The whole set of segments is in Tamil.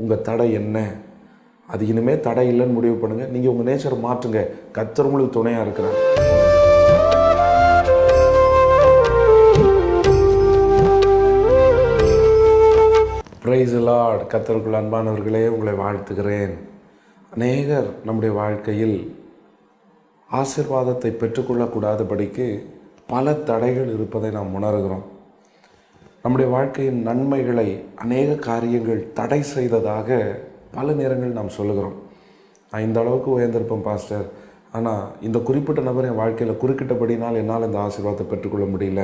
உங்கள் தடை என்ன? அது இனிமேல் தடை இல்லைன்னு முடிவு பண்ணுங்கள். நீங்கள் உங்கள் நேச்சரை மாற்றுங்க. கர்த்தர் உங்களுக்கு துணையாக இருக்கிறார். Praise the Lord. கர்த்தருக்குள் அன்பானவர்களே, உங்களை வாழ்த்துகிறேன். அநேகர் நம்முடைய வாழ்க்கையில் ஆசீர்வாதத்தை பெற்றுக்கொள்ளக்கூடாதபடிக்கு பல தடைகள் இருப்பதை நாம் உணர்கிறோம். நம்முடைய வாழ்க்கையின் நன்மைகளை அநேக காரியங்கள் தடை செய்ததாக பல நேரங்கள் நாம் சொல்லுகிறோம். நான் இந்த அளவுக்கு உயர்ந்திருப்பேன் பாஸ்டர், ஆனால் இந்த குறிப்பிட்ட நபர் என் வாழ்க்கையில் குறுக்கிட்டபடினால் என்னால் இந்த ஆசீர்வாதத்தை பெற்றுக்கொள்ள முடியல.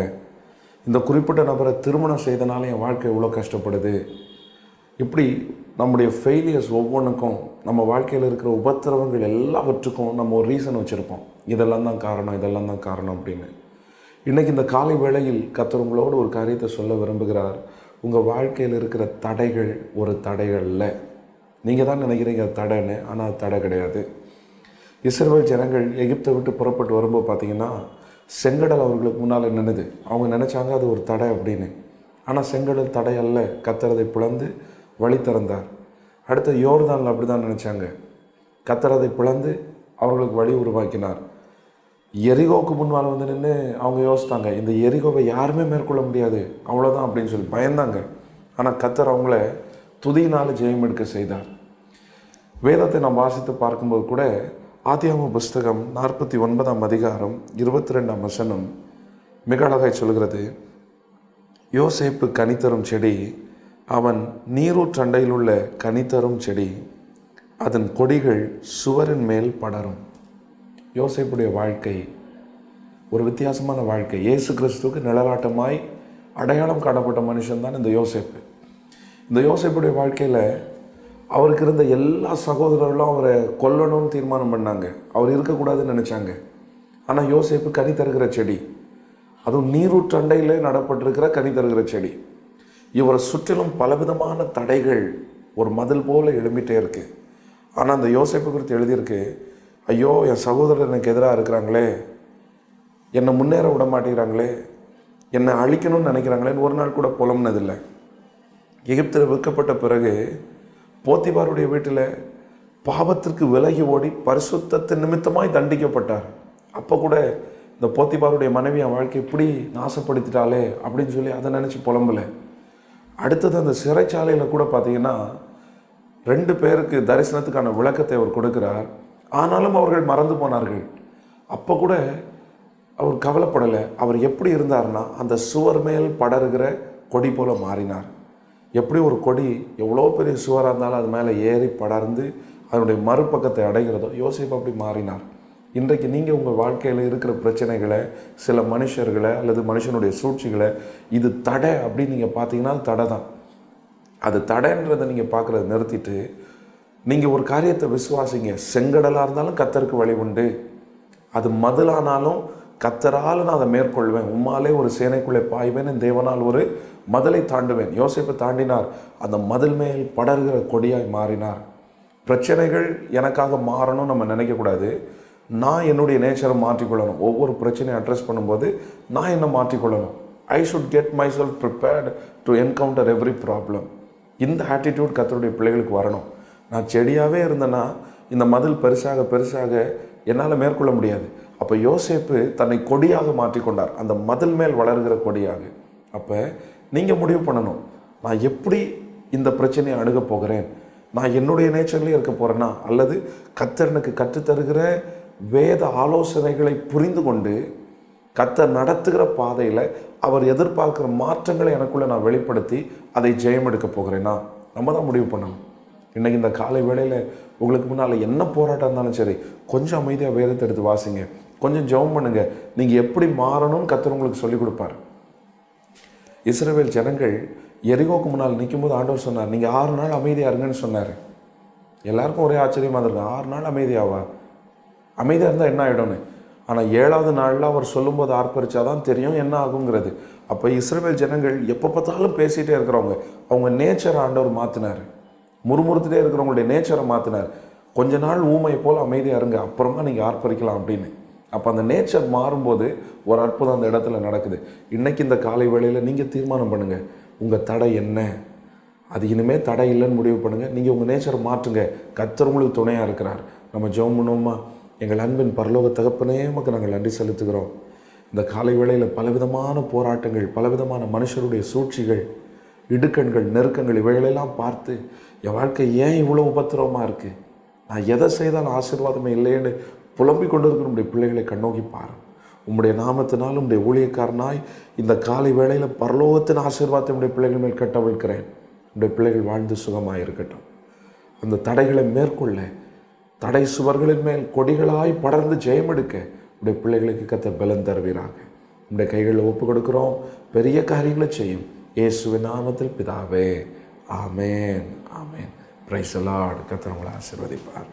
இந்த குறிப்பிட்ட நபரை திருமணம் செய்தனால என் வாழ்க்கை எவ்வளோ கஷ்டப்படுது. இப்படி நம்முடைய ஃபெயிலியர்ஸ் ஒவ்வொன்றுக்கும், நம்ம வாழ்க்கையில் இருக்கிற உபத்திரவங்கள் எல்லாவற்றுக்கும் நம்ம ஒரு ரீசன் வச்சுருப்போம். இதெல்லாம் தான் காரணம், இதெல்லாம் தான் காரணம் அப்படின்னு. இன்றைக்கி இந்த காலை வேளையில் கர்த்தர் உங்களோடு ஒரு காரியத்தை சொல்ல விரும்புகிறார். உங்கள் வாழ்க்கையில் இருக்கிற தடைகள் ஒரு தடைகள் இல்லை. நீங்கள் தான் நினைக்கிறீங்க அது தடைன்னு, ஆனால் அது தடை கிடையாது. இஸ்ரவேல் ஜனங்கள் எகிப்தை விட்டு புறப்பட்டு வரும்போது பார்த்திங்கன்னா, செங்கடல் அவர்களுக்கு முன்னால் நின்னுது. அவங்க நினச்சாங்க அது ஒரு தடை அப்படின்னு. ஆனால் செங்கடல் தடை அல்ல. கர்த்தர் அதை பிளந்து வழி திறந்தார். அடுத்த யோர்தானில் அப்படி தான் நினச்சாங்க. கர்த்தர் அதை பிளந்து அவர்களுக்கு வழி உருவாக்கினார். எரிகோவுக்கு முன்னால் வந்து நின்று அவங்க யோசித்தாங்க, இந்த எரிகோவை யாருமே மேற்கொள்ள முடியாது, அவ்வளோதான் அப்படின்னு சொல்லி பயந்தாங்க. ஆனால் கர்த்தர் அவங்கள துதியினால் ஜெயம் எடுக்க செய்தார். வேதத்தை நாம் வாசித்து பார்க்கும்போது கூட ஆதியாகம புஸ்தகம் 49ஆம் அதிகாரம் 22ஆம் வசனம் மிக அழகாய் சொல்கிறது, யோசேப்பு கனித்தரும் செடி, அவன் நீரூற்றண்டையில் உள்ள கனித்தரும் செடி, அதன் கொடிகள் சுவரின் மேல் படரும். யோசேப்புடைய வாழ்க்கை ஒரு வித்தியாசமான வாழ்க்கை. இயேசு கிறிஸ்துவுக்கு நிழலாட்டமாய் அடையாளம் காணப்பட்ட மனுஷன்தான் இந்த யோசேப்பு. இந்த யோசேப்புடைய வாழ்க்கையில் அவருக்கு இருந்த எல்லா சகோதரர்களும் அவரை கொல்லணும்னு தீர்மானம் பண்ணாங்க. அவர் இருக்கக்கூடாதுன்னு நினச்சாங்க. ஆனால் யோசேப்பு கனி தருகிற செடி, அதுவும் நீரூற்றண்டையில் நடப்பட்டிருக்கிற கனி தருகிற செடி. இவரை சுற்றிலும் பலவிதமான தடைகள் ஒரு மதில் போல் எழும்பிட்டே இருக்குது. ஆனால் அந்த யோசேப்பு குறித்து எழுதியிருக்கு, ஐயோ என் சகோதரர் எனக்கு எதிராக இருக்கிறாங்களே, என்னை முன்னேற விட மாட்டேங்கிறாங்களே, என்னை அழிக்கணும்னு நினைக்கிறாங்களேன்னு ஒரு நாள் கூட புலம்புனதில்லை. எகிப்தில் விற்கப்பட்ட பிறகு போத்திபாருடைய வீட்டில் பாவத்திற்கு விலகி ஓடி பரிசுத்தத்தின் நிமித்தமாய் தண்டிக்கப்பட்டார். அப்போ கூட இந்த போத்திபாருடைய மனைவி என் வாழ்க்கை இப்படி நாசப்படுத்திட்டாலே அப்படின்னு சொல்லி அதை நினச்சி புலம்பலை. அடுத்தது அந்த சிறைச்சாலையில் கூட பார்த்திங்கன்னா 2 பேருக்கு தரிசனத்துக்கான விளக்கத்தை அவர் கொடுக்கிறார். ஆனாலும் அவர்கள் மறந்து போனார்கள். அப்போ கூட அவர் கவலைப்படலை. அவர் எப்படி இருந்தார்னா, அந்த சுவர் மேல் படருகிற கொடி போல மாறினார். எப்படி ஒரு கொடி எவ்வளோ பெரிய சுவராக இருந்தாலும் அது மேலே ஏறி படர்ந்து அதனுடைய மறுபக்கத்தை அடைகிறதோ, யோசேப்பு அப்படி மாறினார். இன்றைக்கு நீங்கள் உங்கள் வாழ்க்கையில் இருக்கிற பிரச்சனைகளை, சில மனுஷர்களை அல்லது மனுஷனுடைய சூழ்ச்சிகளை இது தடை அப்படின்னு நீங்கள் பார்த்தீங்கன்னா அது தடை தான். அது தடைன்றதை நீங்கள் பார்க்குறத நிறுத்திட்டு நீங்கள் ஒரு காரியத்தை விசுவாசிங்க. செங்கடலாக இருந்தாலும் கர்த்தருக்கு வழி உண்டு. அது மதிலானாலும் கர்த்தரால் நான் அதை மேற்கொள்வேன். உம்மாலே ஒரு சேனைக்குள்ளே பாய்வேன், என் தேவனால் ஒரு மதிலை தாண்டுவேன். யோசேப்பு தாண்டினார். அந்த மதில் மேல் படர்கிற கொடியாய் மாறினார். பிரச்சனைகள் எனக்காக மாறணும் நம்ம நினைக்கக்கூடாது. நான் என்னுடைய நேச்சரை மாற்றிக்கொள்ளணும். ஒவ்வொரு பிரச்சனையை அட்ரஸ் பண்ணும்போது நான் என்ன மாற்றிக்கொள்ளணும். I should get myself prepared to encounter every problem. இந்த ஆட்டிடியூட் கர்த்தருடைய பிள்ளைகளுக்கு வரணும். நான் செடியாகவே இருந்தேன்னா இந்த மதில் பெருசாக பெருசாக என்னால் மேற்கொள்ள முடியாது. அப்போ யோசேப்பு தன்னை கொடியாக மாற்றிக்கொண்டார், அந்த மதில் மேல் வளர்கிற கொடியாக. அப்போ நீங்கள் முடிவு பண்ணணும், நான் எப்படி இந்த பிரச்சனையை அணுக போகிறேன். நான் என்னுடைய நேச்சர்லேயே இருக்க போகிறேன்னா, அல்லது கர்த்தர் எனக்கு கற்றுத்தருகிற வேத ஆலோசனைகளை புரிந்து கொண்டு கர்த்தர் நடத்துகிற பாதையில் அவர் எதிர்பார்க்குற மாற்றங்களை எனக்குள்ளே நான் வெளிப்படுத்தி அதை ஜெயம் எடுக்க போகிறேன்னா, நம்ம தான் முடிவு பண்ணணும். இன்றைக்கி இந்த காலை வேளையில் உங்களுக்கு முன்னால் என்ன போராட்டம் இருந்தாலும் சரி, கொஞ்சம் அமைதியாக வேதத்தை எடுத்து வாசிங்க, கொஞ்சம் ஜெபம் பண்ணுங்கள். நீங்கள் எப்படி மாறணும்னு கர்த்தர் உங்களுக்கு சொல்லிக் கொடுப்பார். இஸ்ரவேல் ஜனங்கள் எரிகோக்கு முன்னால் நிற்கும்போது ஆண்டவர் சொன்னார், நீங்கள் 6 நாள் அமைதியாக இருங்கன்னு சொன்னார். எல்லாருக்கும் ஒரே ஆச்சரியமாக இருக்கும், 6 நாள் அமைதியாவா? அமைதியாக இருந்தால் என்ன ஆகிடும்னு. ஆனால் 7வது நாளில் அவர் சொல்லும்போது ஆர்ப்பரிச்சாதான் தெரியும் என்ன ஆகுங்கிறது. அப்போ இஸ்ரவேல் ஜனங்கள் எப்போ பார்த்தாலும் பேசிகிட்டே இருக்கிறவங்க, அவங்க நேச்சரை ஆண்டவர் மாற்றினார். முறுமுறுத்துட்டே இருக்கிறவங்களுடைய நேச்சரை மாற்றினார். கொஞ்ச நாள் ஊமையை போல் அமைதியாக இருங்க, அப்புறமா நீங்கள் ஆர்ப்பரிக்கலாம் அப்படின்னு. அப்போ அந்த நேச்சர் மாறும்போது ஒரு அற்புதம் அந்த இடத்துல நடக்குது. இன்றைக்கி இந்த காலை வேளையில் நீங்கள் தீர்மானம் பண்ணுங்கள், உங்கள் தடை என்ன? அது இனிமேல் தடை இல்லைன்னு முடிவு பண்ணுங்கள். நீங்கள் உங்கள் நேச்சரை மாற்றுங்க. கர்த்தர் உங்களுக்கு துணையாக இருக்கிறார். நம்ம ஜெபம் பண்ணுவோமா? எங்கள் அன்பின் பரலோக தகப்பனே, உமக்கு நாங்கள் நன்றி செலுத்துகிறோம். இந்த காலை வேளையில் பலவிதமான போராட்டங்கள், பலவிதமான மனுஷருடைய சூழ்ச்சிகள், இடுக்கண்கள், நெருக்கங்கள், இவைகளெல்லாம் பார்த்து என் வாழ்க்கை ஏன் இவ்வளோ உபத்திரவமாக இருக்குது, நான் எதை செய்தாலும் ஆசீர்வாதமே இல்லைன்னு புலம்பிக் கொண்டு இருக்கிற உங்களுடைய பிள்ளைகளை கண்ணோக்கி பாரு. உம்முடைய நாமத்தினால் உம்முடைய ஊழியக்காரனாய் இந்த காலை வேளையில் பரலோகத்தின் ஆசீர்வாதத்தை உடைய பிள்ளைகள் மேல் கட்டவிழ்க்கிறேன். உடைய பிள்ளைகள் வாழ்ந்து சுகமாக இருக்கட்டும். அந்த தடைகளை மேற்கொள்ள, தடை சுவர்களின் மேல் கொடிகளாய் படர்ந்து ஜெயமெடுக்க உடைய பிள்ளைகளுக்கு கர்த்தர் பலன் தருவீராக. உடைய கைகளில் ஒப்பு கொடுக்கிறோம். பெரிய காரியங்களை செய்யும் இயேசுவின் நாமத்தில் பிதாவே, ஆமேன், ஆமேன். Praise the Lord. கர்த்தர் உங்களை ஆசீர்வதிப்பார்.